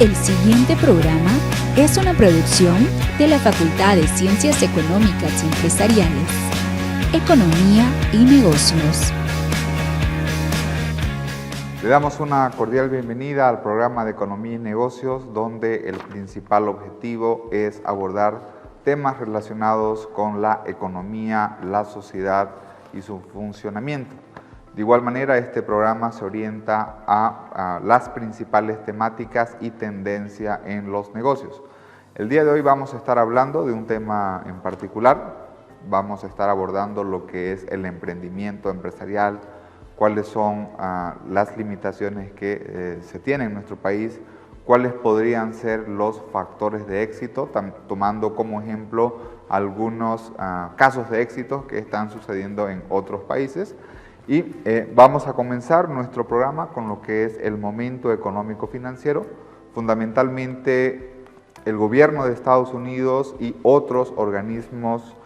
El siguiente programa es una producción de la Facultad de Ciencias Económicas y Empresariales, Economía y Negocios. Le damos una cordial bienvenida al programa de Economía y Negocios, donde el principal objetivo es abordar temas relacionados con la economía, la sociedad y su funcionamiento. De igual manera, este programa se orienta a las principales temáticas y tendencia en los negocios. El día de hoy vamos a estar hablando de un tema en particular. Vamos a estar abordando lo que es el emprendimiento empresarial, cuáles son las limitaciones que se tienen en nuestro país, cuáles podrían ser los factores de éxito, tomando como ejemplo algunos casos de éxito que están sucediendo en otros países. Y vamos a comenzar nuestro programa con lo que es el momento económico financiero. Fundamentalmente, el gobierno de Estados Unidos y otros organismos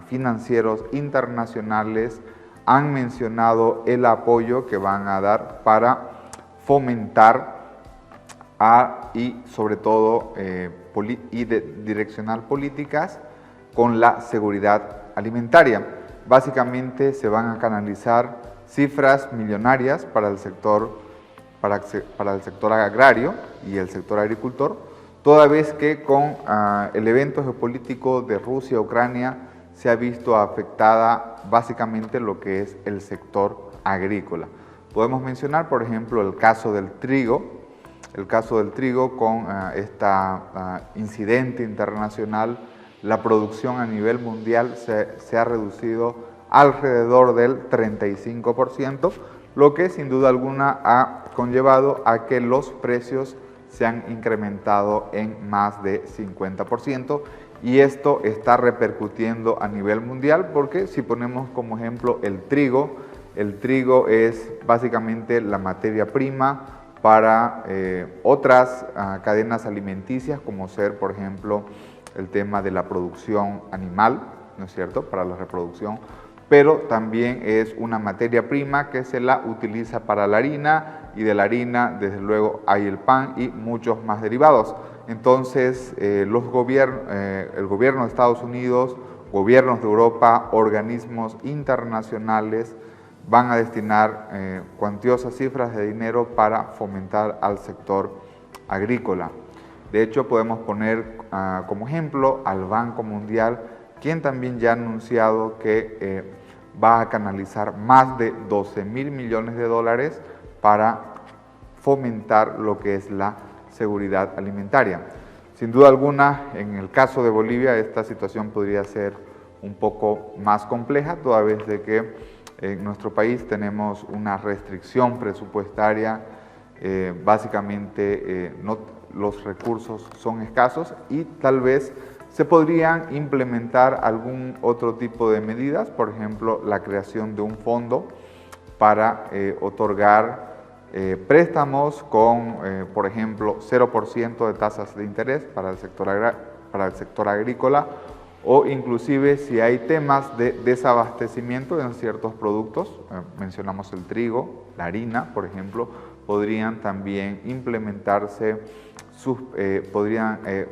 financieros internacionales han mencionado el apoyo que van a dar para fomentar y sobre todo direccionar políticas con la seguridad alimentaria. Básicamente se van a canalizar cifras millonarias para el sector agrario y el sector agricultor, toda vez que con el evento geopolítico de Rusia-Ucrania se ha visto afectada básicamente lo que es el sector agrícola. Podemos mencionar, por ejemplo, el caso del trigo con este incidente internacional. La producción a nivel mundial se ha reducido alrededor del 35%, lo que sin duda alguna ha conllevado a que los precios se han incrementado en más de 50%, y esto está repercutiendo a nivel mundial porque si ponemos como ejemplo el trigo es básicamente la materia prima para otras cadenas alimenticias, como ser, por ejemplo, el tema de la producción animal, ¿no es cierto?, para la reproducción, pero también es una materia prima que se la utiliza para la harina, y de la harina, desde luego, hay el pan y muchos más derivados. Entonces, el gobierno de Estados Unidos, gobiernos de Europa, organismos internacionales van a destinar cuantiosas cifras de dinero para fomentar al sector agrícola. De hecho, podemos poner como ejemplo al Banco Mundial, quien también ya ha anunciado que va a canalizar más de 12.000 millones de dólares para fomentar lo que es la seguridad alimentaria. Sin duda alguna, en el caso de Bolivia, esta situación podría ser un poco más compleja, toda vez de que en nuestro país tenemos una restricción presupuestaria, básicamente los recursos son escasos y tal vez se podrían implementar algún otro tipo de medidas, por ejemplo, la creación de un fondo para otorgar préstamos con, por ejemplo, 0% de tasas de interés para el sector agrícola, o inclusive si hay temas de desabastecimiento en ciertos productos, mencionamos el trigo, la harina, por ejemplo, podrían también implementarse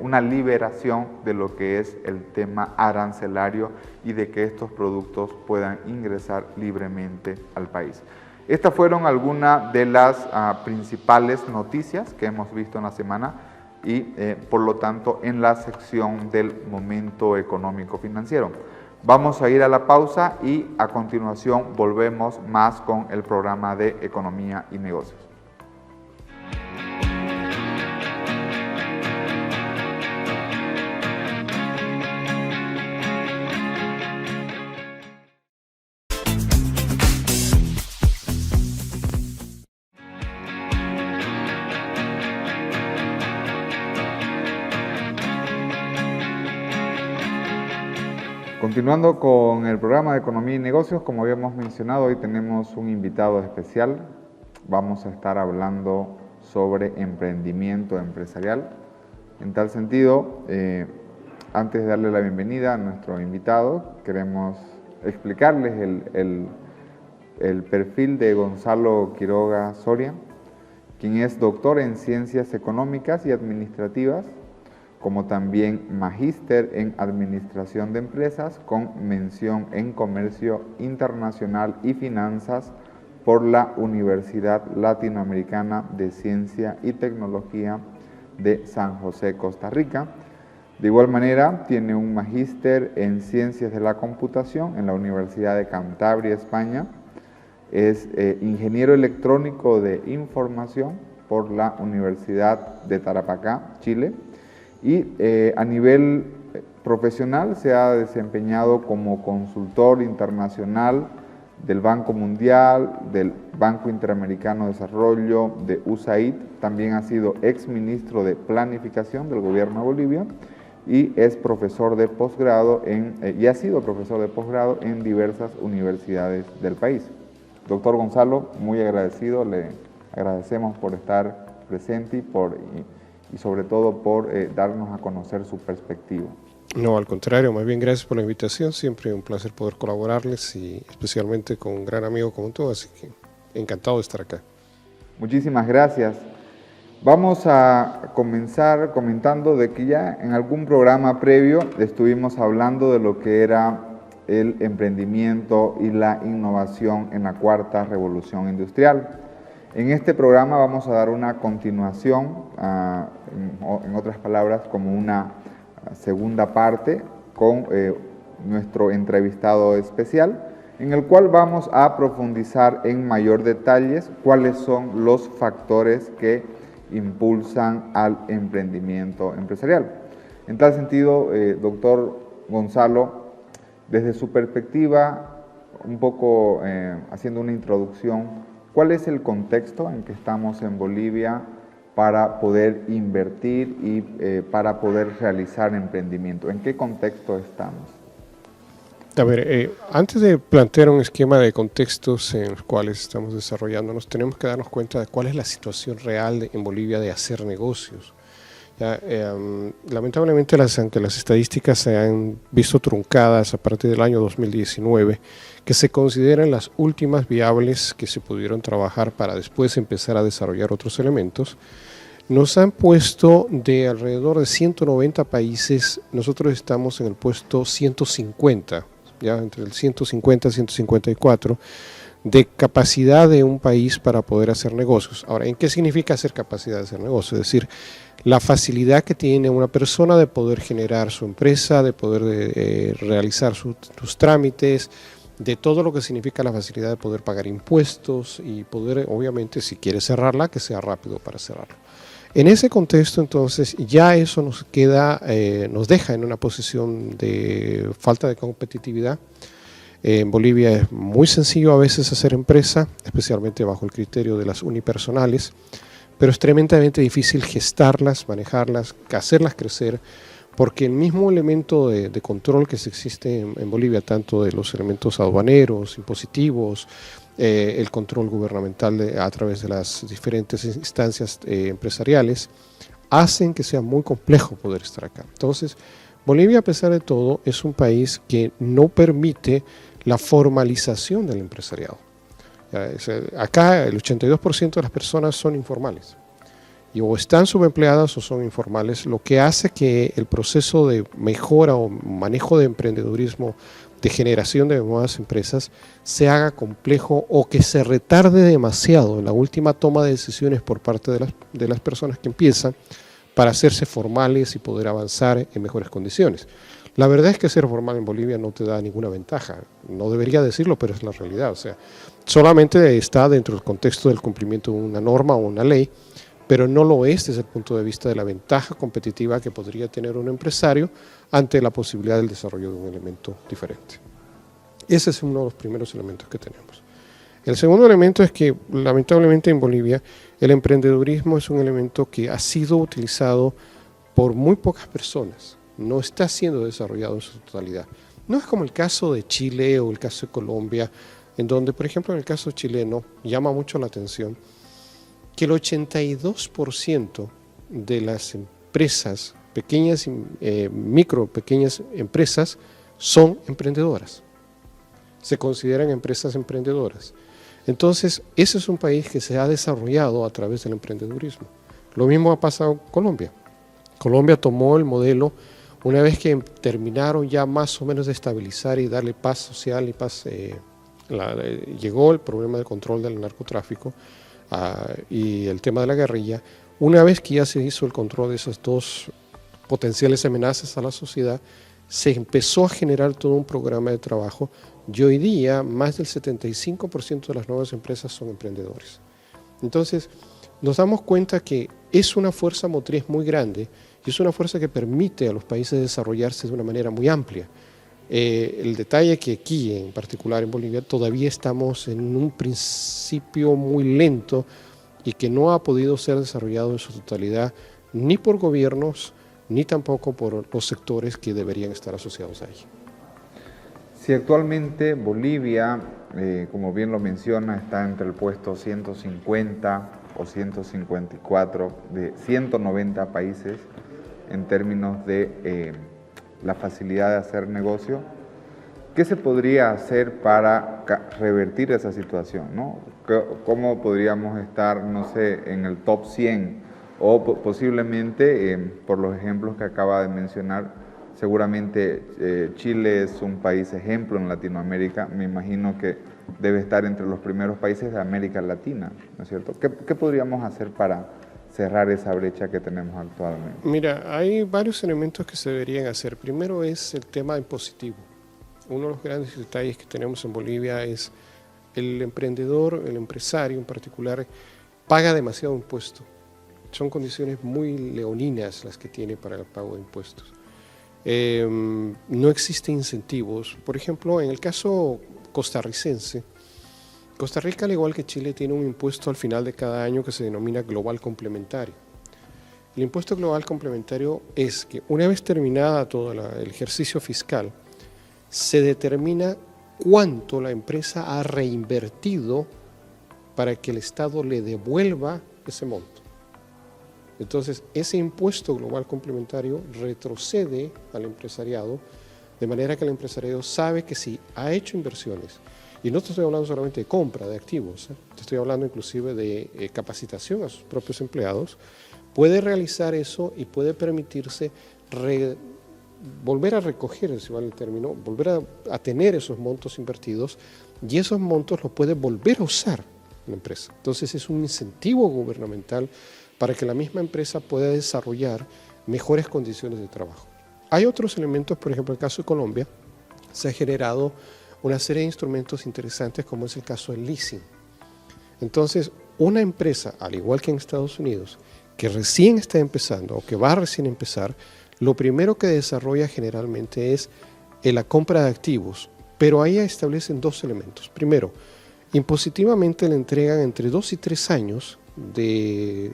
una liberación de lo que es el tema arancelario y de que estos productos puedan ingresar libremente al país. Estas fueron algunas de las principales noticias que hemos visto en la semana y por lo tanto en la sección del momento económico financiero. Vamos a ir a la pausa y a continuación volvemos más con el programa de Economía y Negocios. Continuando con el programa de Economía y Negocios, como habíamos mencionado, hoy tenemos un invitado especial. Vamos a estar hablando sobre emprendimiento empresarial. En tal sentido, antes de darle la bienvenida a nuestro invitado, queremos explicarles el perfil de Gonzalo Quiroga Soria, quien es doctor en Ciencias Económicas y Administrativas, como también magíster en Administración de Empresas con mención en Comercio Internacional y Finanzas por la Universidad Latinoamericana de Ciencia y Tecnología de San José, Costa Rica. De igual manera, tiene un magíster en Ciencias de la Computación en la Universidad de Cantabria, España. Es ingeniero electrónico de información por la Universidad de Tarapacá, Chile. Y a nivel profesional se ha desempeñado como consultor internacional del Banco Mundial, del Banco Interamericano de Desarrollo, de USAID. También ha sido exministro de Planificación del Gobierno de Bolivia y es profesor de posgrado y ha sido profesor de posgrado en diversas universidades del país. Doctor Gonzalo, muy agradecido, le agradecemos por estar presente y sobre todo por darnos a conocer su perspectiva. No, al contrario, más bien gracias por la invitación, siempre un placer poder colaborarles y especialmente con un gran amigo como tú, así que encantado de estar acá. Muchísimas gracias. Vamos a comenzar comentando de que ya en algún programa previo estuvimos hablando de lo que era el emprendimiento y la innovación en la cuarta revolución industrial. En este programa vamos a dar una continuación, en otras palabras, como una segunda parte con nuestro entrevistado especial, en el cual vamos a profundizar en mayor detalles cuáles son los factores que impulsan al emprendimiento empresarial. En tal sentido, doctor Gonzalo, desde su perspectiva, un poco haciendo una introducción, ¿cuál es el contexto en que estamos en Bolivia para poder invertir y para poder realizar emprendimiento? ¿En qué contexto estamos? A ver, antes de plantear un esquema de contextos en los cuales estamos desarrollándonos, tenemos que darnos cuenta de cuál es la situación real en Bolivia de hacer negocios. Ya, lamentablemente, aunque las estadísticas se han visto truncadas a partir del año 2019, que se consideran las últimas viables que se pudieron trabajar para después empezar a desarrollar otros elementos, nos han puesto de alrededor de 190 países, nosotros estamos en el puesto 150, ya entre el 150 y 154, de capacidad de un país para poder hacer negocios. Ahora, ¿en qué significa hacer capacidad de hacer negocios? Es decir, la facilidad que tiene una persona de poder generar su empresa, de poder realizar sus trámites, de todo lo que significa la facilidad de poder pagar impuestos y poder, obviamente, si quiere cerrarla, que sea rápido para cerrarlo. En ese contexto, entonces, ya eso nos deja en una posición de falta de competitividad. En Bolivia es muy sencillo a veces hacer empresa, especialmente bajo el criterio de las unipersonales, pero es tremendamente difícil gestarlas, manejarlas, hacerlas crecer, porque el mismo elemento de control que existe en Bolivia, tanto de los elementos aduaneros, impositivos, el control gubernamental a través de las diferentes instancias empresariales, hacen que sea muy complejo poder estar acá. Entonces, Bolivia, a pesar de todo, es un país que no permite la formalización del empresariado. Acá el 82% de las personas son informales, y o están subempleadas o son informales, lo que hace que el proceso de mejora o manejo de emprendedurismo, de generación de nuevas empresas, se haga complejo o que se retarde demasiado en la última toma de decisiones por parte de las personas que empiezan para hacerse formales y poder avanzar en mejores condiciones. La verdad es que ser formal en Bolivia no te da ninguna ventaja, no debería decirlo, pero es la realidad. O sea, solamente está dentro del contexto del cumplimiento de una norma o una ley, pero no lo es desde el punto de vista de la ventaja competitiva que podría tener un empresario ante la posibilidad del desarrollo de un elemento diferente. Ese es uno de los primeros elementos que tenemos. El segundo elemento es que, lamentablemente, en Bolivia el emprendedurismo es un elemento que ha sido utilizado por muy pocas personas, no está siendo desarrollado en su totalidad. No es como el caso de Chile o el caso de Colombia, en donde, por ejemplo, en el caso chileno llama mucho la atención que el 82% de las empresas, pequeñas, pequeñas empresas, son emprendedoras. Se consideran empresas emprendedoras. Entonces, ese es un país que se ha desarrollado a través del emprendedurismo. Lo mismo ha pasado en Colombia. Colombia tomó el modelo una vez que terminaron ya más o menos de estabilizar y darle paz social y paz, llegó el problema del control del narcotráfico y el tema de la guerrilla. Una vez que ya se hizo el control de esas dos potenciales amenazas a la sociedad, se empezó a generar todo un programa de trabajo y hoy día más del 75% de las nuevas empresas son emprendedores. Entonces, nos damos cuenta que es una fuerza motriz muy grande y es una fuerza que permite a los países desarrollarse de una manera muy amplia. El detalle que aquí, en particular en Bolivia, todavía estamos en un principio muy lento y que no ha podido ser desarrollado en su totalidad ni por gobiernos ni tampoco por los sectores que deberían estar asociados a ella. Si actualmente Bolivia, como bien lo menciona, está entre el puesto 150 o 154 de 190 países en términos de la facilidad de hacer negocio, ¿qué se podría hacer para revertir esa situación, ¿no? ¿Cómo podríamos estar, no sé, en el top 100 o posiblemente, por los ejemplos que acaba de mencionar, seguramente Chile es un país ejemplo en Latinoamérica, me imagino que debe estar entre los primeros países de América Latina, ¿no es cierto? ¿Qué podríamos hacer para cerrar esa brecha que tenemos actualmente? Mira, hay varios elementos que se deberían hacer. Primero es el tema impositivo. Uno de los grandes detalles que tenemos en Bolivia es el emprendedor, el empresario en particular, paga demasiado impuesto. Son condiciones muy leoninas las que tiene para el pago de impuestos. No existen incentivos. Por ejemplo, en el caso costarricense, Costa Rica, al igual que Chile, tiene un impuesto al final de cada año que se denomina global complementario. El impuesto global complementario es que una vez terminada todo el ejercicio fiscal, se determina cuánto la empresa ha reinvertido para que el Estado le devuelva ese monto. Entonces, ese impuesto global complementario retrocede al empresariado, de manera que el empresariado sabe que si ha hecho inversiones, y no te estoy hablando solamente de compra de activos, te estoy hablando inclusive de capacitación a sus propios empleados, puede realizar eso y puede permitirse volver a recoger, si vale el término, volver a tener esos montos invertidos y esos montos los puede volver a usar la empresa. Entonces es un incentivo gubernamental para que la misma empresa pueda desarrollar mejores condiciones de trabajo. Hay otros elementos, por ejemplo, en el caso de Colombia, se ha generado una serie de instrumentos interesantes como es el caso del leasing. Entonces, una empresa, al igual que en Estados Unidos, que recién está empezando o que va a recién empezar, lo primero que desarrolla generalmente es la compra de activos, pero ahí establecen dos elementos. Primero, impositivamente le entregan entre 2 y 3 años de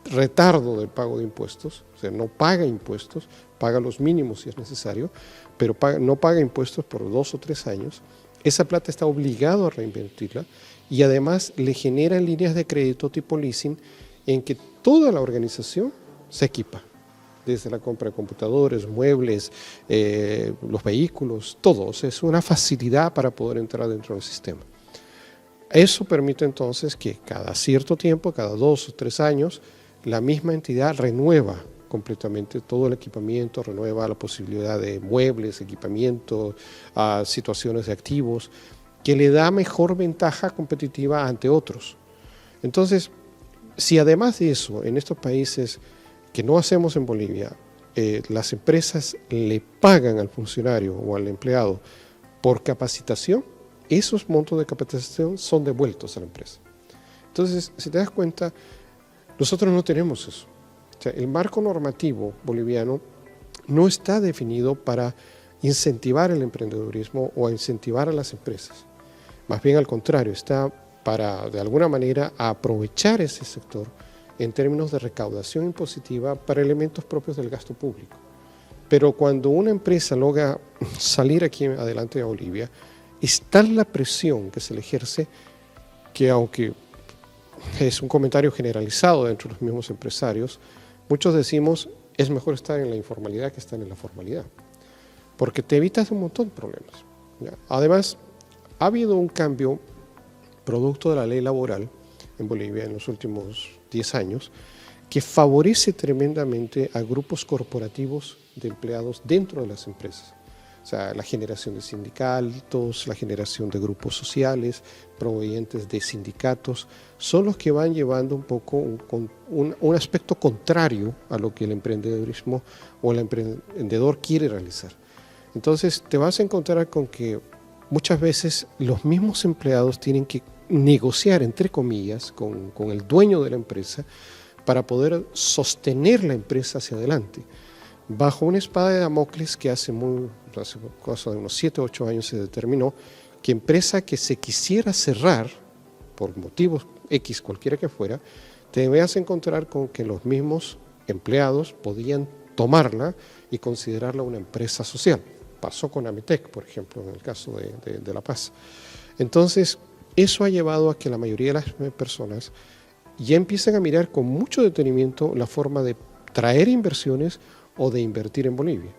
retardo del pago de impuestos, o sea, no paga impuestos, paga los mínimos si es necesario, pero no paga impuestos por 2 o 3 años. Esa plata está obligado a reinvertirla y además le generan líneas de crédito tipo leasing en que toda la organización se equipa, desde la compra de computadores, muebles, los vehículos, todo. O sea, es una facilidad para poder entrar dentro del sistema. Eso permite entonces que cada cierto tiempo, cada 2 o 3 años, la misma entidad renueva completamente todo el equipamiento, renueva la posibilidad de muebles, equipamiento, situaciones de activos, que le da mejor ventaja competitiva ante otros. Entonces, si además de eso, en estos países que no hacemos en Bolivia, las empresas le pagan al funcionario o al empleado por capacitación, esos montos de capacitación son devueltos a la empresa. Entonces, si te das cuenta, nosotros no tenemos eso. O sea, el marco normativo boliviano no está definido para incentivar el emprendedurismo o a incentivar a las empresas. Más bien al contrario, está para, de alguna manera, aprovechar ese sector en términos de recaudación impositiva para elementos propios del gasto público. Pero cuando una empresa logra salir aquí adelante a Bolivia, es tal la presión que se le ejerce que, aunque es un comentario generalizado dentro de los mismos empresarios, muchos decimos es mejor estar en la informalidad que estar en la formalidad, porque te evitas un montón de problemas. ¿Ya? Además, ha habido un cambio producto de la ley laboral en Bolivia en los últimos 10 años, que favorece tremendamente a grupos corporativos de empleados dentro de las empresas. O sea, la generación de sindicatos, la generación de grupos sociales, provenientes de sindicatos, son los que van llevando un poco un aspecto contrario a lo que el emprendedorismo o el emprendedor quiere realizar. Entonces, te vas a encontrar con que muchas veces los mismos empleados tienen que negociar, entre comillas, con el dueño de la empresa para poder sostener la empresa hacia adelante. Bajo una espada de Damocles que hace cosa de unos 7 o 8 años se determinó que empresa que se quisiera cerrar, por motivos X cualquiera que fuera, te vas a encontrar con que los mismos empleados podían tomarla y considerarla una empresa social. Pasó con Amitec, por ejemplo, en el caso de La Paz. Entonces, eso ha llevado a que la mayoría de las personas ya empiezan a mirar con mucho detenimiento la forma de traer inversiones o de invertir en Bolivia.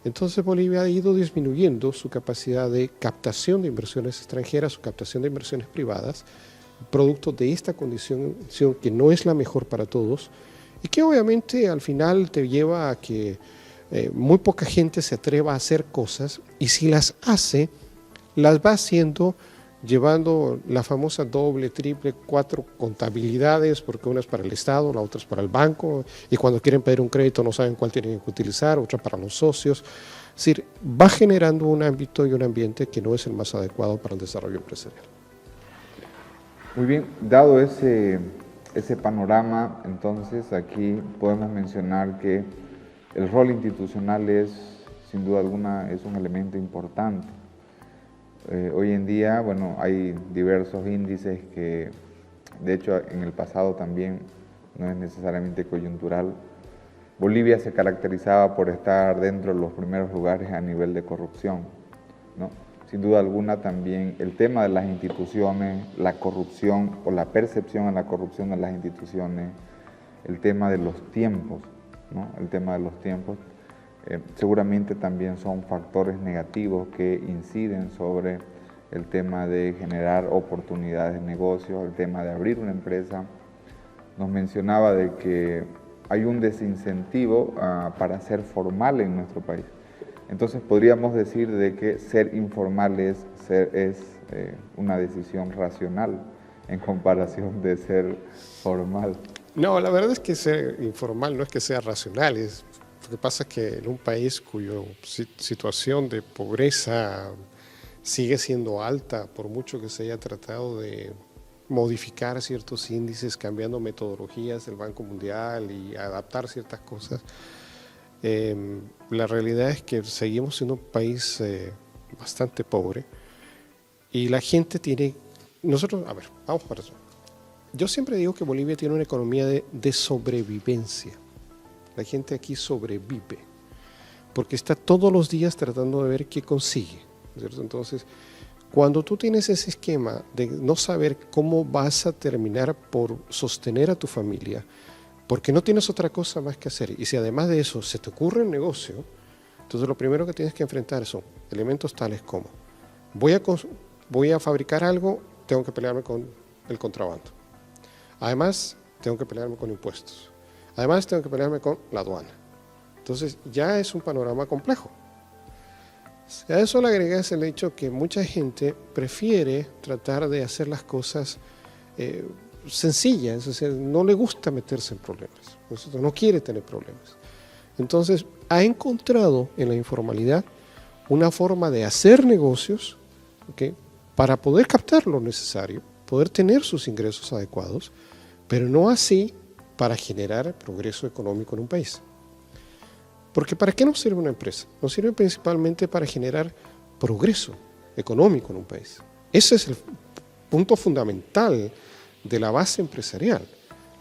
Entonces Bolivia ha ido disminuyendo su capacidad de captación de inversiones extranjeras, su captación de inversiones privadas, producto de esta condición que no es la mejor para todos y que obviamente al final te lleva a que muy poca gente se atreva a hacer cosas y si las hace, las va haciendo llevando la famosa doble, triple, 4 contabilidades, porque una es para el Estado, la otra es para el banco, y cuando quieren pedir un crédito no saben cuál tienen que utilizar, otra para los socios. Es decir, va generando un ámbito y un ambiente que no es el más adecuado para el desarrollo empresarial. Muy bien, dado ese panorama, entonces aquí podemos mencionar que el rol institucional es, sin duda alguna, es un elemento importante. Hoy en día, bueno, hay diversos índices que, de hecho, en el pasado también no es necesariamente coyuntural. Bolivia se caracterizaba por estar dentro de los primeros lugares a nivel de corrupción, ¿no? Sin duda alguna también el tema de las instituciones, la corrupción o la percepción a la corrupción de las instituciones, el tema de los tiempos, ¿no? El tema de los tiempos. Seguramente también son factores negativos que inciden sobre el tema de generar oportunidades de negocio, el tema de abrir una empresa. Nos mencionaba de que hay un desincentivo para ser formal en nuestro país. Entonces podríamos decir de que ser informal es una decisión racional en comparación de ser formal. No, la verdad es que ser informal no es que sea racional, lo que pasa es que en un país cuya situación de pobreza sigue siendo alta, por mucho que se haya tratado de modificar ciertos índices, cambiando metodologías del Banco Mundial y adaptar ciertas cosas, la realidad es que seguimos siendo un país bastante pobre y la gente tiene... vamos para eso. Yo siempre digo que Bolivia tiene una economía de sobrevivencia. La gente aquí sobrevive, porque está todos los días tratando de ver qué consigue, ¿cierto? Entonces, cuando tú tienes ese esquema de no saber cómo vas a terminar por sostener a tu familia, porque no tienes otra cosa más que hacer, y si además de eso se te ocurre un negocio, entonces lo primero que tienes que enfrentar son elementos tales como voy a fabricar algo, tengo que pelearme con el contrabando. Además, tengo que pelearme con impuestos. Además, tengo que pelearme con la aduana. Entonces, ya es un panorama complejo. A eso le agregas el hecho que mucha gente prefiere tratar de hacer las cosas sencillas, es decir, no le gusta meterse en problemas, no quiere tener problemas. Entonces, ha encontrado en la informalidad una forma de hacer negocios, ¿okay?, para poder captar lo necesario, poder tener sus ingresos adecuados, pero no así para generar progreso económico en un país. Porque ¿para qué nos sirve una empresa? Nos sirve principalmente para generar progreso económico en un país. Ese es el punto fundamental de la base empresarial.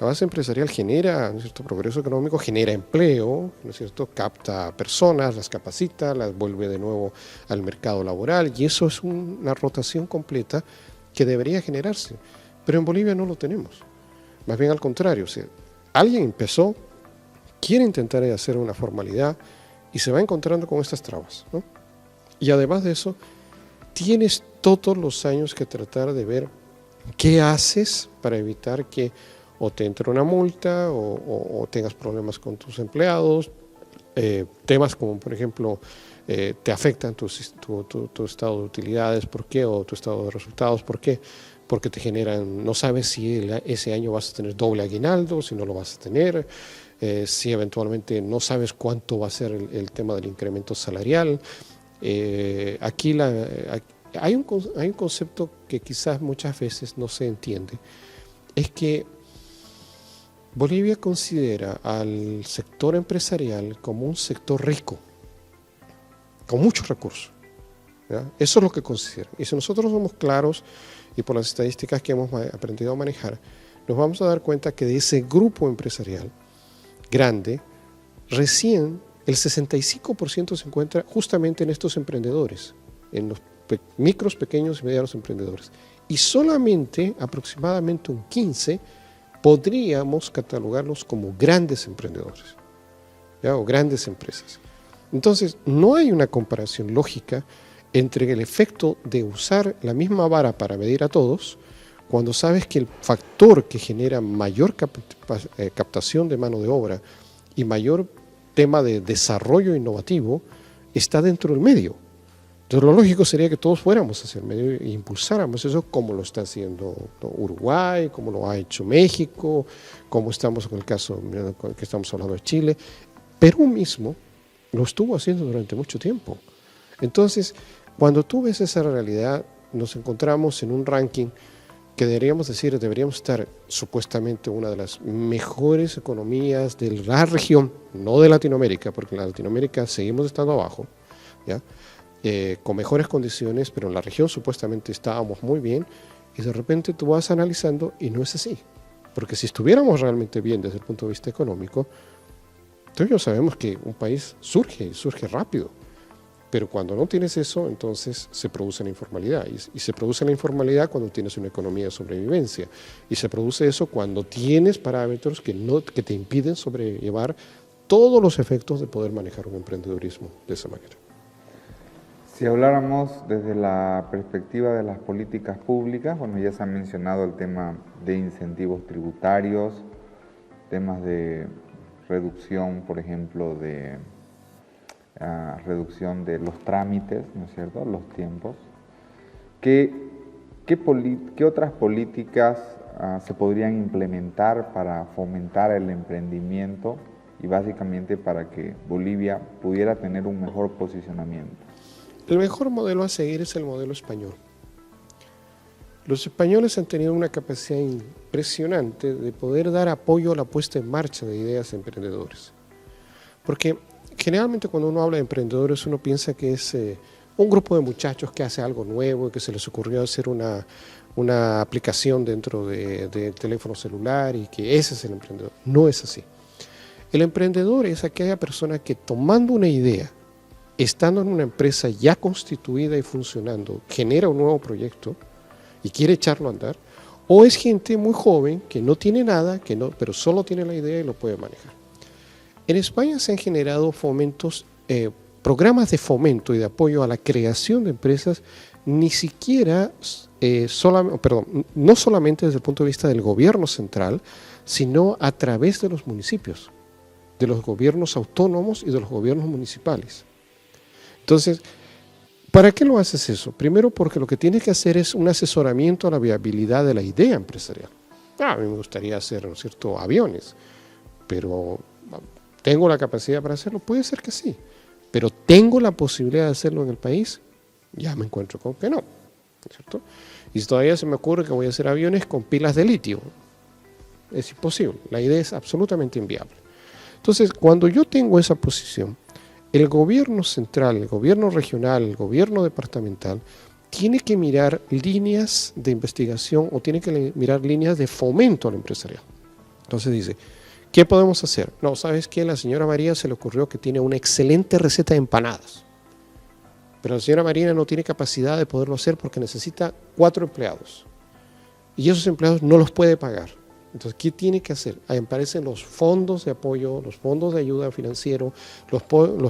La base empresarial genera, ¿no es cierto?, progreso económico, genera empleo, ¿no es cierto?, capta personas, las capacita, las vuelve de nuevo al mercado laboral, y eso es una rotación completa que debería generarse. Pero en Bolivia no lo tenemos. Más bien al contrario, o sea, alguien empezó, quiere intentar hacer una formalidad y se va encontrando con estas trabas, ¿no? Y además de eso, tienes todos los años que tratar de ver ¿Qué haces para evitar que o te entre una multa o tengas problemas con tus empleados? Temas como, por ejemplo, te afectan tu estado de utilidades, ¿por qué? O tu estado de resultados, ¿por qué? Porque te generan, no sabes si ese año vas a tener doble aguinaldo, si no lo vas a tener, si eventualmente no sabes cuánto va a ser el tema del incremento salarial. Aquí hay un concepto que quizás muchas veces no se entiende, es que Bolivia considera al sector empresarial como un sector rico, con muchos recursos, ¿ya? Eso es lo que considera. Y si nosotros somos claros, y por las estadísticas que hemos aprendido a manejar, nos vamos a dar cuenta que de ese grupo empresarial grande, recién el 65% se encuentra justamente en estos emprendedores, en los micros, pequeños y medianos emprendedores. Y solamente aproximadamente un 15% podríamos catalogarlos como grandes emprendedores, ¿ya? O grandes empresas. Entonces, no hay una comparación lógica entre el efecto de usar la misma vara para medir a todos, cuando sabes que el factor que genera mayor captación de mano de obra y mayor tema de desarrollo innovativo está dentro del medio. Entonces, lo lógico sería que todos fuéramos hacia el medio e impulsáramos eso, como lo está haciendo Uruguay, como lo ha hecho México, como estamos con el caso que estamos hablando de Chile. Perú mismo lo estuvo haciendo durante mucho tiempo. Entonces, cuando tú ves esa realidad, nos encontramos en un ranking que deberíamos estar supuestamente una de las mejores economías de la región, no de Latinoamérica, porque en Latinoamérica seguimos estando abajo, ¿ya? Con mejores condiciones, pero en la región supuestamente estábamos muy bien, y de repente tú vas analizando y no es así. Porque si estuviéramos realmente bien desde el punto de vista económico, entonces ya sabemos que un país surge rápido. Pero cuando no tienes eso, entonces se produce la informalidad. Y se produce la informalidad cuando tienes una economía de sobrevivencia. Y se produce eso cuando tienes parámetros que te impiden sobrellevar todos los efectos de poder manejar un emprendedurismo de esa manera. Si habláramos desde la perspectiva de las políticas públicas, bueno, ya se ha mencionado el tema de incentivos tributarios, temas de reducción, por ejemplo, de reducción de los trámites, ¿no es cierto?, los tiempos. ¿Qué otras políticas se podrían implementar para fomentar el emprendimiento y básicamente para que Bolivia pudiera tener un mejor posicionamiento? El mejor modelo a seguir es el modelo español. Los españoles han tenido una capacidad impresionante de poder dar apoyo a la puesta en marcha de ideas emprendedores. Porque generalmente cuando uno habla de emprendedores uno piensa que es un grupo de muchachos que hace algo nuevo y que se les ocurrió hacer una aplicación dentro del teléfono celular y que ese es el emprendedor. No es así. El emprendedor es aquella persona que tomando una idea, estando en una empresa ya constituida y funcionando, genera un nuevo proyecto y quiere echarlo a andar, o es gente muy joven que no tiene nada, pero solo tiene la idea y lo puede manejar. En España se han generado programas de fomento y de apoyo a la creación de empresas, ni siquiera, no solamente desde el punto de vista del gobierno central, sino a través de los municipios, de los gobiernos autónomos y de los gobiernos municipales. Entonces, ¿para qué lo haces eso? Primero porque lo que tienes que hacer es un asesoramiento a la viabilidad de la idea empresarial. A mí me gustaría hacer, ¿no es cierto?, aviones, pero ¿tengo la capacidad para hacerlo? Puede ser que sí, pero ¿tengo la posibilidad de hacerlo en el país? Ya me encuentro con que no, ¿no es cierto? Y si todavía se me ocurre que voy a hacer aviones con pilas de litio, es imposible, la idea es absolutamente inviable. Entonces, cuando yo tengo esa posición, el gobierno central, el gobierno regional, el gobierno departamental tiene que mirar líneas de investigación o tiene que mirar líneas de fomento al empresarial. Entonces dice, ¿qué podemos hacer? No, ¿sabes qué? La señora María se le ocurrió que tiene una excelente receta de empanadas, pero la señora María no tiene capacidad de poderlo hacer porque necesita 4 empleados y esos empleados no los puede pagar. Entonces, ¿qué tiene que hacer? Ahí aparecen los fondos de apoyo, los fondos de ayuda financiero, los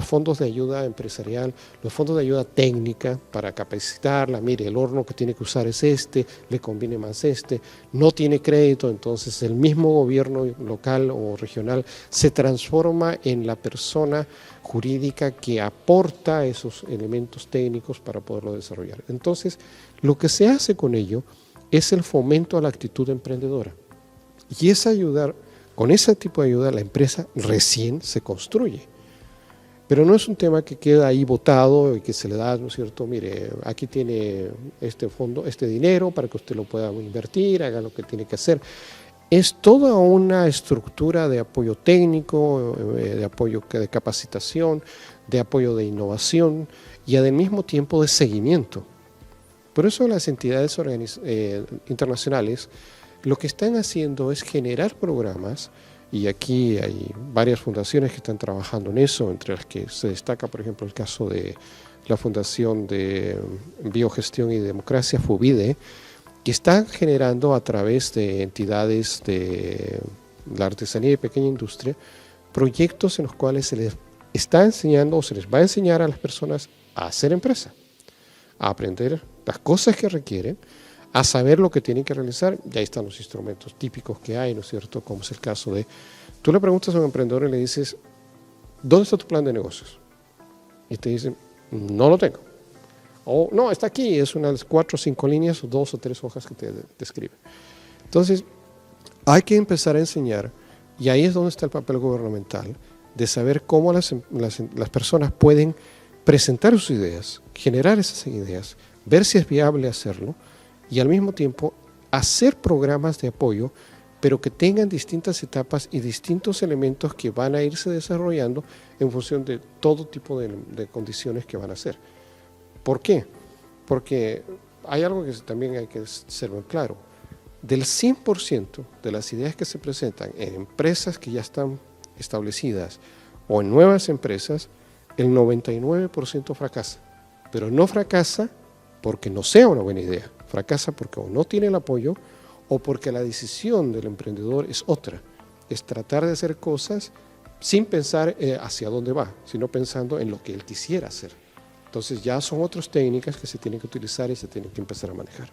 fondos de ayuda empresarial, los fondos de ayuda técnica para capacitarla. Mire, el horno que tiene que usar es este, le conviene más este, no tiene crédito, entonces el mismo gobierno local o regional se transforma en la persona jurídica que aporta esos elementos técnicos para poderlo desarrollar. Entonces, lo que se hace con ello es el fomento a la actitud emprendedora. Y es ayudar, con ese tipo de ayuda la empresa recién se construye. Pero no es un tema que queda ahí botado y que se le da, ¿no es cierto? Mire, aquí tiene este fondo, este dinero para que usted lo pueda invertir, haga lo que tiene que hacer. Es toda una estructura de apoyo técnico, de apoyo de capacitación, de apoyo de innovación y al mismo tiempo de seguimiento. Por eso las entidades internacionales lo que están haciendo es generar programas, y aquí hay varias fundaciones que están trabajando en eso, entre las que se destaca, por ejemplo, el caso de la Fundación de Biogestión y Democracia, FUBIDE, que están generando a través de entidades de la artesanía y pequeña industria proyectos en los cuales se les está enseñando o se les va a enseñar a las personas a hacer empresa, a aprender las cosas que requieren, a saber lo que tienen que realizar. Y ahí están los instrumentos típicos que hay, ¿no es cierto? Como es el caso de, tú le preguntas a un emprendedor y le dices, ¿dónde está tu plan de negocios? Y te dicen, no lo tengo. O no, está aquí, es unas 4 o 5 líneas o 2 o 3 hojas que te describe. Entonces, hay que empezar a enseñar, y ahí es donde está el papel gubernamental, de saber cómo las personas pueden presentar sus ideas, generar esas ideas, ver si es viable hacerlo, y al mismo tiempo hacer programas de apoyo, pero que tengan distintas etapas y distintos elementos que van a irse desarrollando en función de todo tipo de condiciones que van a hacer. ¿Por qué? Porque hay algo que también hay que ser muy claro. Del 100% de las ideas que se presentan en empresas que ya están establecidas o en nuevas empresas, el 99% fracasa. Pero no fracasa porque no sea una buena idea. Fracasa porque o no tiene el apoyo o porque la decisión del emprendedor es otra. Es tratar de hacer cosas sin pensar hacia dónde va, sino pensando en lo que él quisiera hacer. Entonces ya son otras técnicas que se tienen que utilizar y se tienen que empezar a manejar.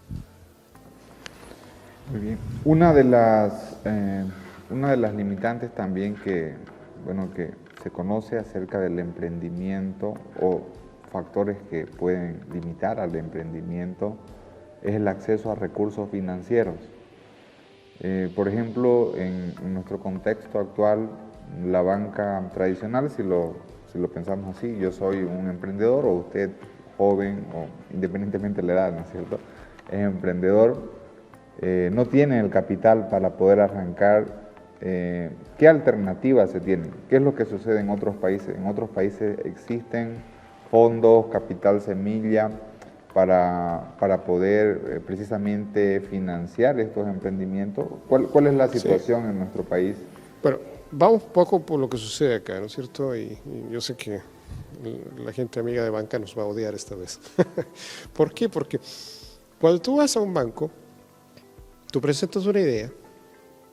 Muy bien. Una de las limitantes también que se conoce acerca del emprendimiento o factores que pueden limitar al emprendimiento es el acceso a recursos financieros. Por ejemplo, en nuestro contexto actual, la banca tradicional, si lo pensamos así, yo soy un emprendedor o usted joven o independientemente de la edad, ¿no es cierto?, es emprendedor, no tiene el capital para poder arrancar. ¿Qué alternativas se tienen? ¿Qué es lo que sucede en otros países? En otros países existen fondos, capital semilla, para poder precisamente financiar estos emprendimientos. ¿Cuál es la situación en nuestro país? Bueno, vamos un poco por lo que sucede acá, ¿no es cierto? Y yo sé que la gente amiga de banca nos va a odiar esta vez. ¿Por qué? Porque cuando tú vas a un banco, tú presentas una idea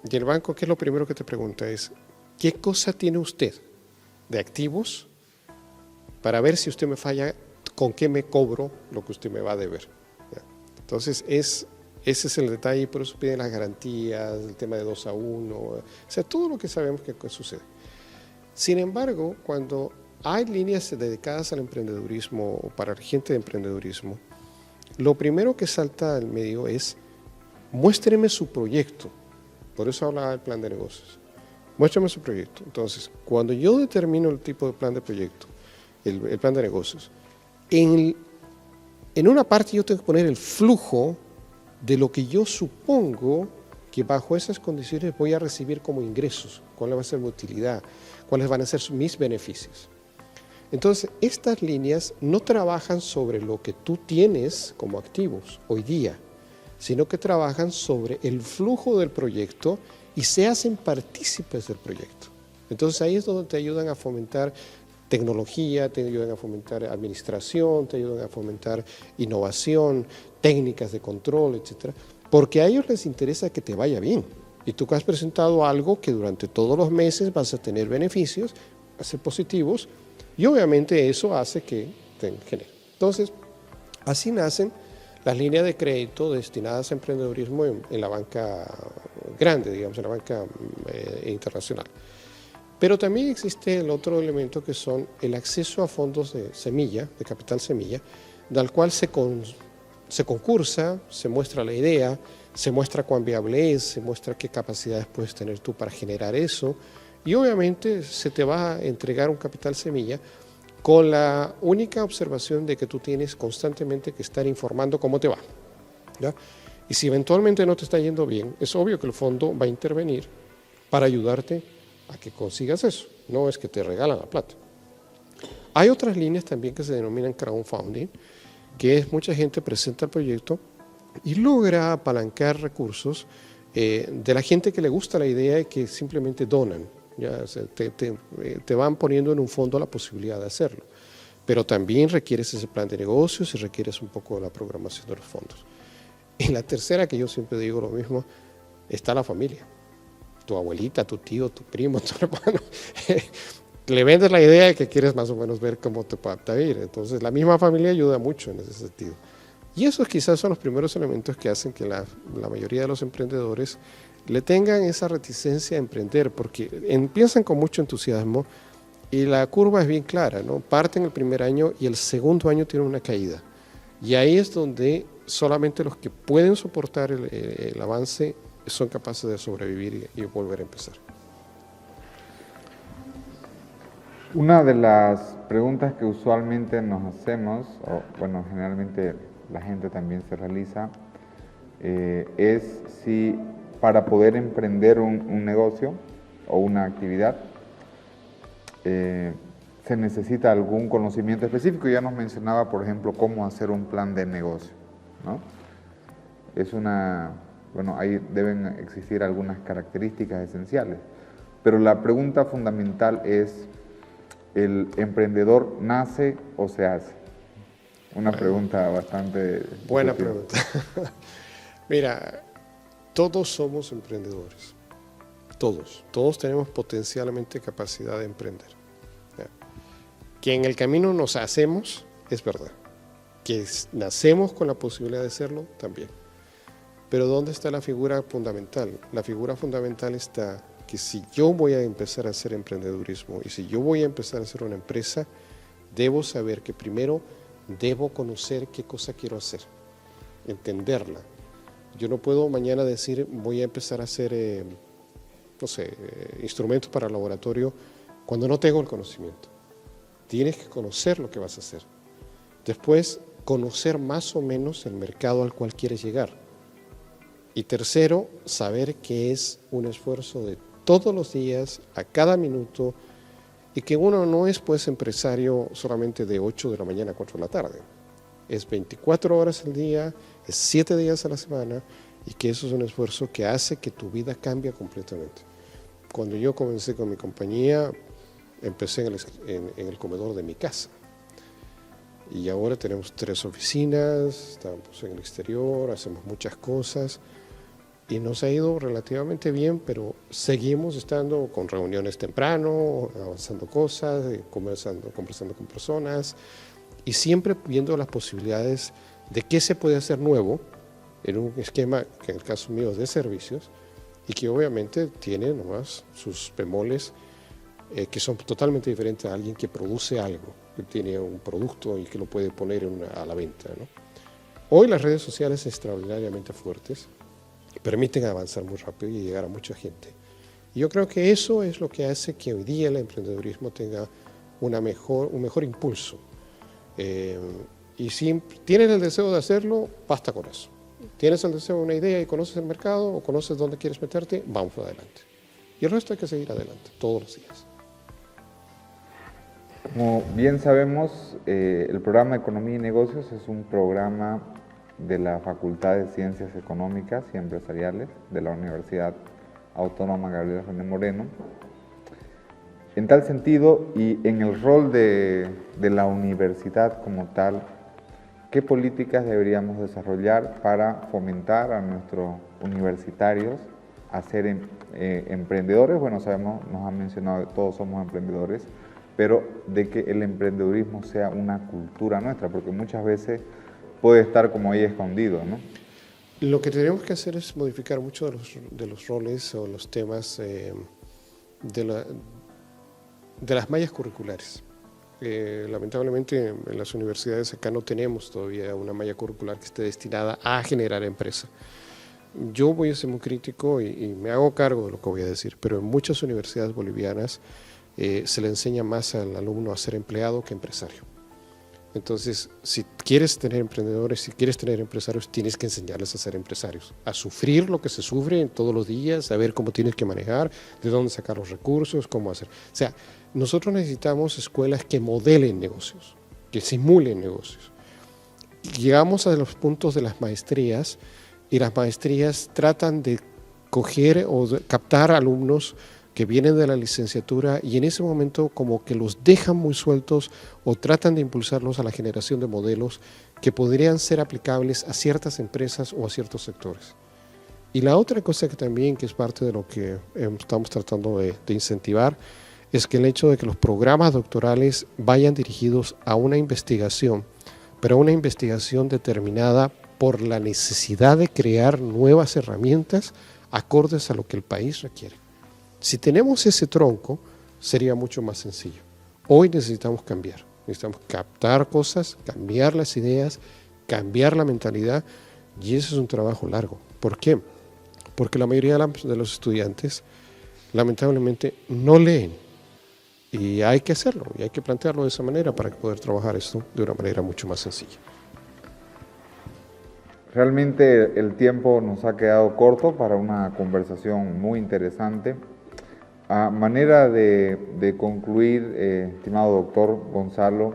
y el banco, ¿qué es lo primero que te pregunta? Es, ¿qué cosa tiene usted de activos para ver si usted me falla, con qué me cobro lo que usted me va a deber? ¿Ya? Entonces, ese es el detalle, por eso piden las garantías, el tema de 2 a 1, o sea, todo lo que sabemos que sucede. Sin embargo, cuando hay líneas dedicadas al emprendedurismo o para gente de emprendedurismo, lo primero que salta al medio es, muéstreme su proyecto. Por eso hablaba del plan de negocios. Muéstrame su proyecto. Entonces, cuando yo determino el tipo de plan de proyecto, el plan de negocios, en una parte yo tengo que poner el flujo de lo que yo supongo que bajo esas condiciones voy a recibir como ingresos, cuál va a ser mi utilidad, cuáles van a ser mis beneficios. Entonces, estas líneas no trabajan sobre lo que tú tienes como activos hoy día, sino que trabajan sobre el flujo del proyecto y se hacen partícipes del proyecto. Entonces, ahí es donde te ayudan a fomentar tecnología, te ayudan a fomentar administración, te ayudan a fomentar innovación, técnicas de control, etcétera, porque a ellos les interesa que te vaya bien. Y tú has presentado algo que durante todos los meses vas a tener beneficios, va a ser positivos, y obviamente eso hace que te genere. Entonces, así nacen las líneas de crédito destinadas a emprendedurismo en la banca grande, digamos, en la banca internacional. Pero también existe el otro elemento que son el acceso a fondos de semilla, de capital semilla, del cual se concursa, se muestra la idea, se muestra cuán viable es, se muestra qué capacidades puedes tener tú para generar eso, y obviamente se te va a entregar un capital semilla con la única observación de que tú tienes constantemente que estar informando cómo te va, ¿ya? Y si eventualmente no te está yendo bien, es obvio que el fondo va a intervenir para ayudarte a que consigas eso, no es que te regalan la plata. Hay otras líneas también que se denominan crowdfunding, que es mucha gente presenta el proyecto y logra apalancar recursos de la gente que le gusta la idea y que simplemente donan. Ya, o sea, te van poniendo en un fondo la posibilidad de hacerlo. Pero también requieres ese plan de negocios y requieres un poco de la programación de los fondos. Y la tercera, que yo siempre digo lo mismo, está la familia. Tu abuelita, tu tío, tu primo, tu hermano. Le vendes la idea de que quieres más o menos ver cómo te puede ir. Entonces la misma familia ayuda mucho en ese sentido. Y esos quizás son los primeros elementos que hacen que la mayoría de los emprendedores le tengan esa reticencia a emprender, porque empiezan con mucho entusiasmo y la curva es bien clara, ¿no? Parten el primer año y el segundo año tienen una caída. Y ahí es donde solamente los que pueden soportar el avance son capaces de sobrevivir y volver a empezar. Una de las preguntas que usualmente nos hacemos, o bueno, generalmente la gente también se realiza, es si para poder emprender un negocio o una actividad se necesita algún conocimiento específico. Ya nos mencionaba, por ejemplo, cómo hacer un plan de negocio, ¿no? Bueno, ahí deben existir algunas características esenciales, pero la pregunta fundamental es, ¿el emprendedor nace o se hace? Una pregunta bastante... Buena pregunta. Mira, todos somos emprendedores, todos tenemos potencialmente capacidad de emprender. Que en el camino nos hacemos, es verdad, que nacemos con la posibilidad de hacerlo, también. Pero ¿dónde está la figura fundamental? La figura fundamental está que si yo voy a empezar a hacer emprendedurismo y si yo voy a empezar a hacer una empresa, debo saber que primero debo conocer qué cosa quiero hacer, entenderla. Yo no puedo mañana decir voy a empezar a hacer, instrumentos para el laboratorio cuando no tengo el conocimiento. Tienes que conocer lo que vas a hacer. Después, conocer más o menos el mercado al cual quieres llegar. Y tercero, saber que es un esfuerzo de todos los días, a cada minuto, y que uno no es pues empresario solamente de 8 de la mañana a 4 de la tarde. Es 24 horas al día, es 7 días a la semana, y que eso es un esfuerzo que hace que tu vida completamente. Cuando yo comencé con mi compañía, empecé en el comedor de mi casa. Y ahora tenemos 3 oficinas, estamos en el exterior, hacemos muchas cosas. Y nos ha ido relativamente bien, pero seguimos estando con reuniones temprano, avanzando cosas, conversando con personas y siempre viendo las posibilidades de qué se puede hacer nuevo en un esquema que en el caso mío es de servicios y que obviamente tiene nomás sus bemoles que son totalmente diferentes a alguien que produce algo, que tiene un producto y que lo puede poner a la venta, ¿no? Hoy las redes sociales son extraordinariamente fuertes, permiten avanzar muy rápido y llegar a mucha gente. Y yo creo que eso es lo que hace que hoy día el emprendedurismo tenga un mejor impulso. Y si tienes el deseo de hacerlo, basta con eso. Tienes el deseo de una idea y conoces el mercado o conoces dónde quieres meterte, vamos adelante. Y el resto hay que seguir adelante, todos los días. Como bien sabemos, el programa Economía y Negocios es un programa de la Facultad de Ciencias Económicas y Empresariales de la Universidad Autónoma Gabriel René Moreno. En tal sentido, y en el rol de la universidad como tal, ¿qué políticas deberíamos desarrollar para fomentar a nuestros universitarios a ser emprendedores. Bueno, sabemos, nos han mencionado que todos somos emprendedores, pero de que el emprendedurismo sea una cultura nuestra, porque muchas veces puede estar como ahí escondido, ¿no? Lo que tenemos que hacer es modificar muchos de los roles o los temas de las mallas curriculares. Lamentablemente en las universidades acá no tenemos todavía una malla curricular que esté destinada a generar empresa. Yo voy a ser muy crítico y me hago cargo de lo que voy a decir, pero en muchas universidades bolivianas se le enseña más al alumno a ser empleado que empresario. Entonces, si quieres tener emprendedores, si quieres tener empresarios, tienes que enseñarles a ser empresarios, a sufrir lo que se sufre todos los días, saber cómo tienes que manejar, de dónde sacar los recursos, cómo hacer. O sea, nosotros necesitamos escuelas que modelen negocios, que simulen negocios. Llegamos a los puntos de las maestrías y las maestrías tratan de coger o de captar alumnos que vienen de la licenciatura y en ese momento como que los dejan muy sueltos o tratan de impulsarlos a la generación de modelos que podrían ser aplicables a ciertas empresas o a ciertos sectores. Y la otra cosa que también, que es parte de lo que estamos tratando de incentivar, es que el hecho de que los programas doctorales vayan dirigidos a una investigación, pero una investigación determinada por la necesidad de crear nuevas herramientas acordes a lo que el país requiere. Si tenemos ese tronco, sería mucho más sencillo. Hoy necesitamos cambiar, necesitamos captar cosas, cambiar las ideas, cambiar la mentalidad, y eso es un trabajo largo. ¿Por qué? Porque la mayoría de los estudiantes, lamentablemente, no leen. Y hay que hacerlo, y hay que plantearlo de esa manera para poder trabajar esto de una manera mucho más sencilla. Realmente el tiempo nos ha quedado corto para una conversación muy interesante. A manera de concluir, estimado doctor Gonzalo,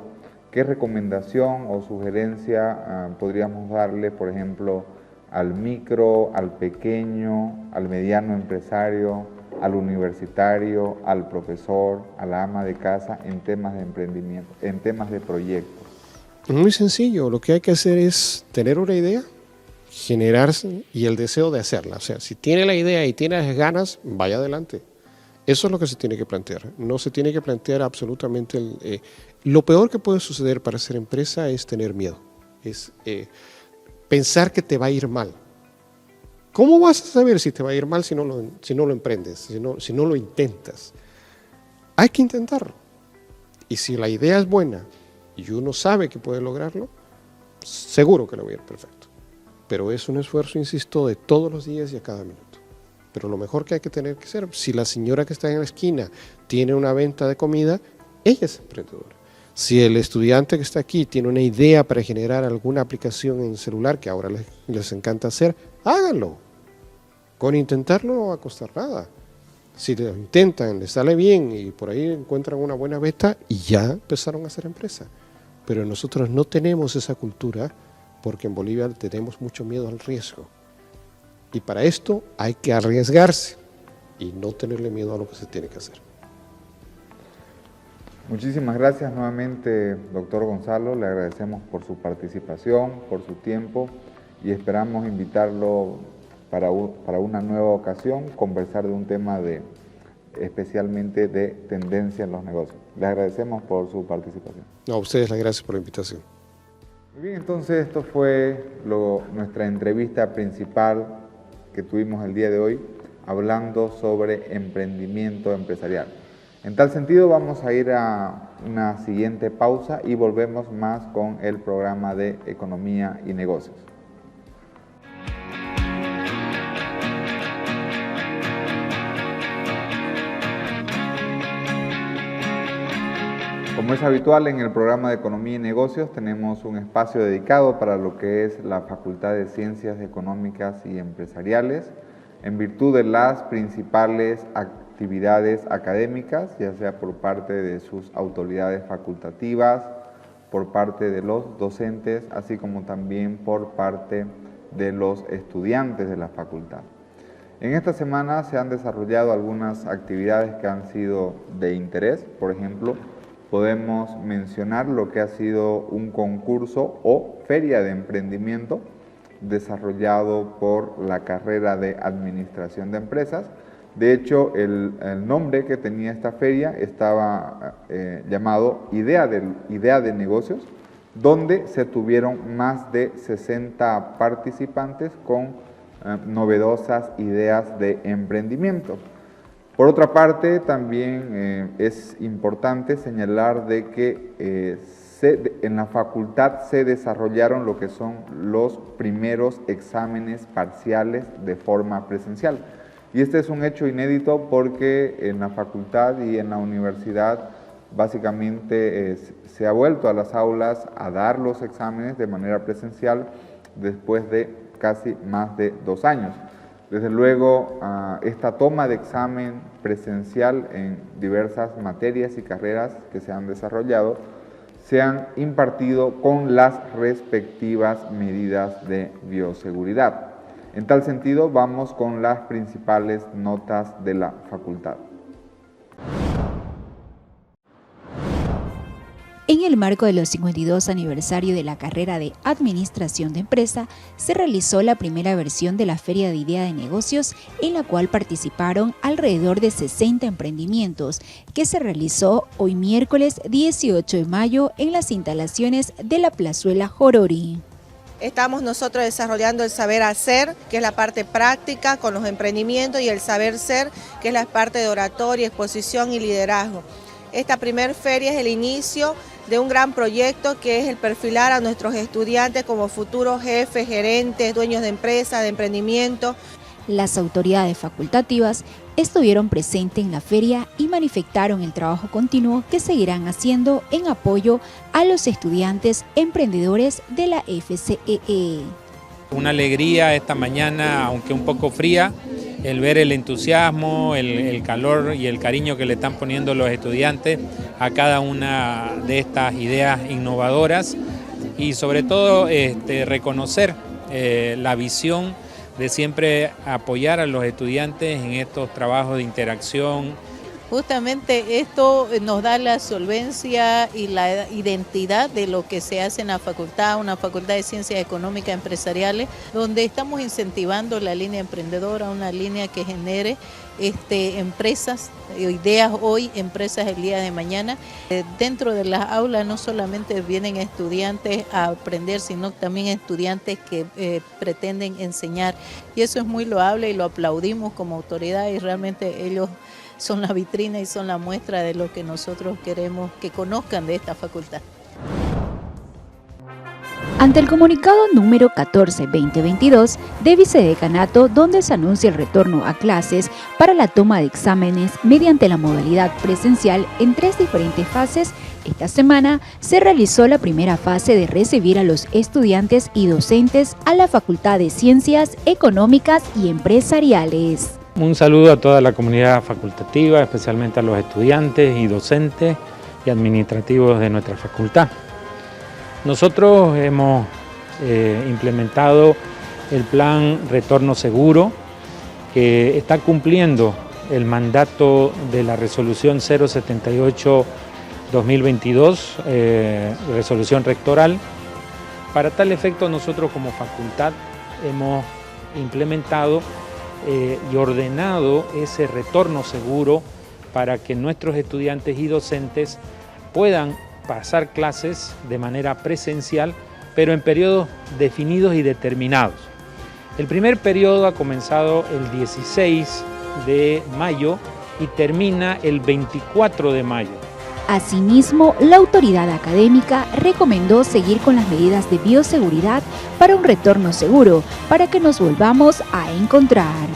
¿qué recomendación o sugerencia podríamos darle, por ejemplo, al micro, al pequeño, al mediano empresario, al universitario, al profesor, a la ama de casa en temas de emprendimiento, en temas de proyectos? Muy sencillo, lo que hay que hacer es tener una idea, generarse y el deseo de hacerla. O sea, si tiene la idea y tiene las ganas, vaya adelante. Eso es lo que se tiene que plantear. No se tiene que plantear absolutamente lo peor que puede suceder para hacer empresa es tener miedo, es pensar que te va a ir mal. ¿Cómo vas a saber si te va a ir mal si no lo emprendes, si no lo intentas? Hay que intentarlo. Y si la idea es buena y uno sabe que puede lograrlo, seguro que le va a ir perfecto. Pero es un esfuerzo, insisto, de todos los días y a cada minuto. Pero lo mejor que hay que tener que hacer, si la señora que está en la esquina tiene una venta de comida, ella es emprendedora. Si el estudiante que está aquí tiene una idea para generar alguna aplicación en celular, que ahora les encanta hacer, háganlo. Con intentarlo no va a costar nada. Si lo intentan, les sale bien y por ahí encuentran una buena beta y ya empezaron a hacer empresa. Pero nosotros no tenemos esa cultura porque en Bolivia tenemos mucho miedo al riesgo. Y para esto hay que arriesgarse y no tenerle miedo a lo que se tiene que hacer. Muchísimas gracias nuevamente, doctor Gonzalo. Le agradecemos por su participación, por su tiempo y esperamos invitarlo para una nueva ocasión, conversar de un tema especialmente de tendencia en los negocios. Le agradecemos por su participación. No, a ustedes las gracias por la invitación. Muy bien, entonces esto fue nuestra entrevista principal que tuvimos el día de hoy, hablando sobre emprendimiento empresarial. En tal sentido, vamos a ir a una siguiente pausa y volvemos más con el programa de Economía y Negocios. Como es habitual en el programa de Economía y Negocios, tenemos un espacio dedicado para lo que es la Facultad de Ciencias Económicas y Empresariales, en virtud de las principales actividades académicas, ya sea por parte de sus autoridades facultativas, por parte de los docentes, así como también por parte de los estudiantes de la facultad. En esta semana se han desarrollado algunas actividades que han sido de interés. Por ejemplo, podemos mencionar lo que ha sido un concurso o feria de emprendimiento desarrollado por la carrera de Administración de Empresas. De hecho, el nombre que tenía esta feria estaba llamado Idea de Negocios, donde se tuvieron más de 60 participantes con novedosas ideas de emprendimiento. Por otra parte, también es importante señalar de que en la facultad se desarrollaron lo que son los primeros exámenes parciales de forma presencial. Y este es un hecho inédito porque en la facultad y en la universidad básicamente se ha vuelto a las aulas a dar los exámenes de manera presencial después de casi más de 2 años. Desde luego, esta toma de examen presencial en diversas materias y carreras que se han desarrollado se han impartido con las respectivas medidas de bioseguridad. En tal sentido, vamos con las principales notas de la facultad. En el marco de los 52 aniversario de la carrera de Administración de Empresa, se realizó la primera versión de la Feria de Idea de Negocios, en la cual participaron alrededor de 60 emprendimientos, que se realizó hoy miércoles 18 de mayo en las instalaciones de la Plazuela Jorori. Estamos nosotros desarrollando el saber hacer, que es la parte práctica con los emprendimientos, y el saber ser, que es la parte de oratoria, exposición y liderazgo. Esta primer feria es el inicio de un gran proyecto que es el perfilar a nuestros estudiantes como futuros jefes, gerentes, dueños de empresas, de emprendimiento. Las autoridades facultativas estuvieron presentes en la feria y manifestaron el trabajo continuo que seguirán haciendo en apoyo a los estudiantes emprendedores de la FCEE. Una alegría esta mañana, aunque un poco fría, el ver el entusiasmo, el calor y el cariño que le están poniendo los estudiantes a cada una de estas ideas innovadoras, y sobre todo reconocer la visión de siempre apoyar a los estudiantes en estos trabajos de interacción. Justamente esto nos da la solvencia y la identidad de lo que se hace en la facultad, una facultad de Ciencias Económicas Empresariales, donde estamos incentivando la línea emprendedora, una línea que genere empresas, ideas hoy, empresas el día de mañana. Dentro de las aulas no solamente vienen estudiantes a aprender, sino también estudiantes que pretenden enseñar, y eso es muy loable y lo aplaudimos como autoridad, y realmente ellos son la vitrina y son la muestra de lo que nosotros queremos que conozcan de esta facultad. Ante el comunicado número 14-2022 de Vicedecanato, donde se anuncia el retorno a clases para la toma de exámenes mediante la modalidad presencial en 3 diferentes fases, esta semana se realizó la primera fase de recibir a los estudiantes y docentes a la Facultad de Ciencias Económicas y Empresariales. Un saludo a toda la comunidad facultativa, especialmente a los estudiantes y docentes y administrativos de nuestra facultad. Nosotros hemos implementado el plan Retorno Seguro, que está cumpliendo el mandato de la resolución 078-2022, resolución rectoral. Para tal efecto, nosotros como facultad hemos implementado y ordenado ese retorno seguro para que nuestros estudiantes y docentes puedan pasar clases de manera presencial, pero en periodos definidos y determinados. El primer periodo ha comenzado el 16 de mayo y termina el 24 de mayo. Asimismo, la autoridad académica recomendó seguir con las medidas de bioseguridad para un retorno seguro, para que nos volvamos a encontrar.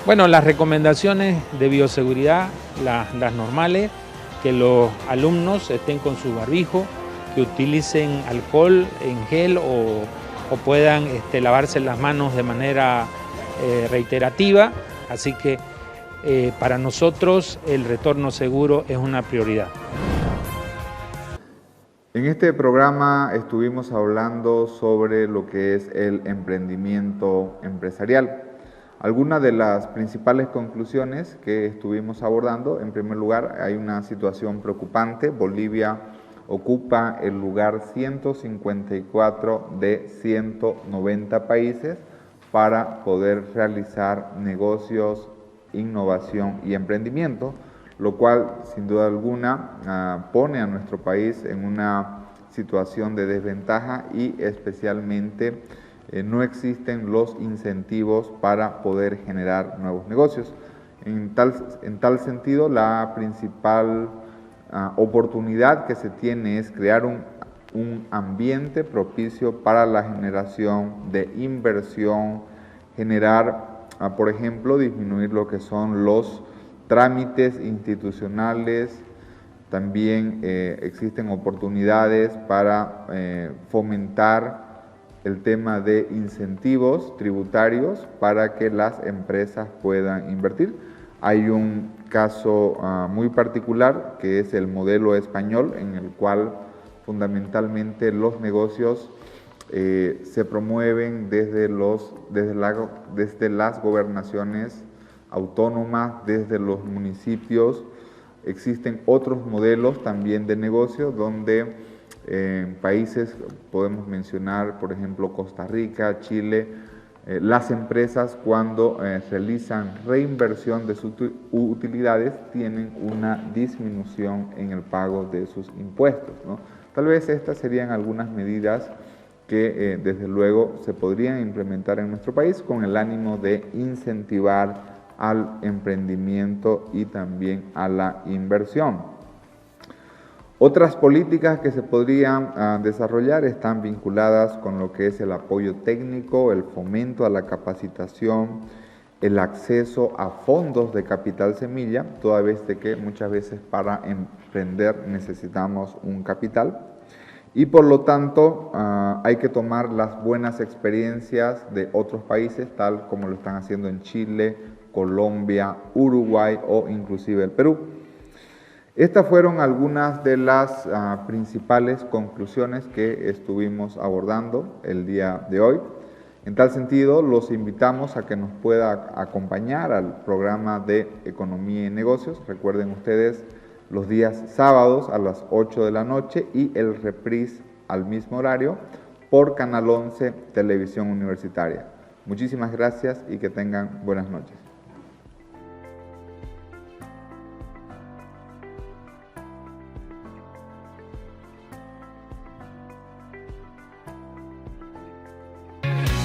Bueno, las recomendaciones de bioseguridad, las normales, que los alumnos estén con su barbijo, que utilicen alcohol en gel o puedan lavarse las manos de manera reiterativa. Así que para nosotros el retorno seguro es una prioridad. En este programa estuvimos hablando sobre lo que es el emprendimiento empresarial. Algunas de las principales conclusiones que estuvimos abordando: en primer lugar, hay una situación preocupante. Bolivia ocupa el lugar 154 de 190 países para poder realizar negocios, innovación y emprendimiento, lo cual sin duda alguna pone a nuestro país en una situación de desventaja y especialmente no existen los incentivos para poder generar nuevos negocios. En tal sentido, la principal oportunidad que se tiene es crear un ambiente propicio para la generación de inversión, generar, por ejemplo, disminuir lo que son los trámites institucionales. También existen oportunidades para fomentar el tema de incentivos tributarios para que las empresas puedan invertir. Hay un caso muy particular que es el modelo español, en el cual fundamentalmente los negocios se promueven desde las gobernaciones autónomas, desde los municipios. Existen otros modelos también de negocio donde en países podemos mencionar, por ejemplo, Costa Rica, Chile, las empresas cuando realizan reinversión de sus utilidades tienen una disminución en el pago de sus impuestos, ¿no? Tal vez estas serían algunas medidas que desde luego se podrían implementar en nuestro país con el ánimo de incentivar al emprendimiento y también a la inversión. Otras políticas que se podrían desarrollar están vinculadas con lo que es el apoyo técnico, el fomento a la capacitación, el acceso a fondos de capital semilla, toda vez de que muchas veces para emprender necesitamos un capital. Y por lo tanto hay que tomar las buenas experiencias de otros países, tal como lo están haciendo en Chile, Colombia, Uruguay o inclusive el Perú. Estas fueron algunas de las principales conclusiones que estuvimos abordando el día de hoy. En tal sentido, los invitamos a que nos pueda acompañar al programa de Economía y Negocios. Recuerden ustedes, los días sábados a las 8 de la noche y el reprise al mismo horario por Canal 11 Televisión Universitaria. Muchísimas gracias y que tengan buenas noches.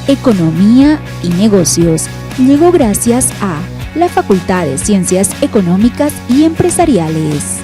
Economía y Negocios llegó gracias a la Facultad de Ciencias Económicas y Empresariales.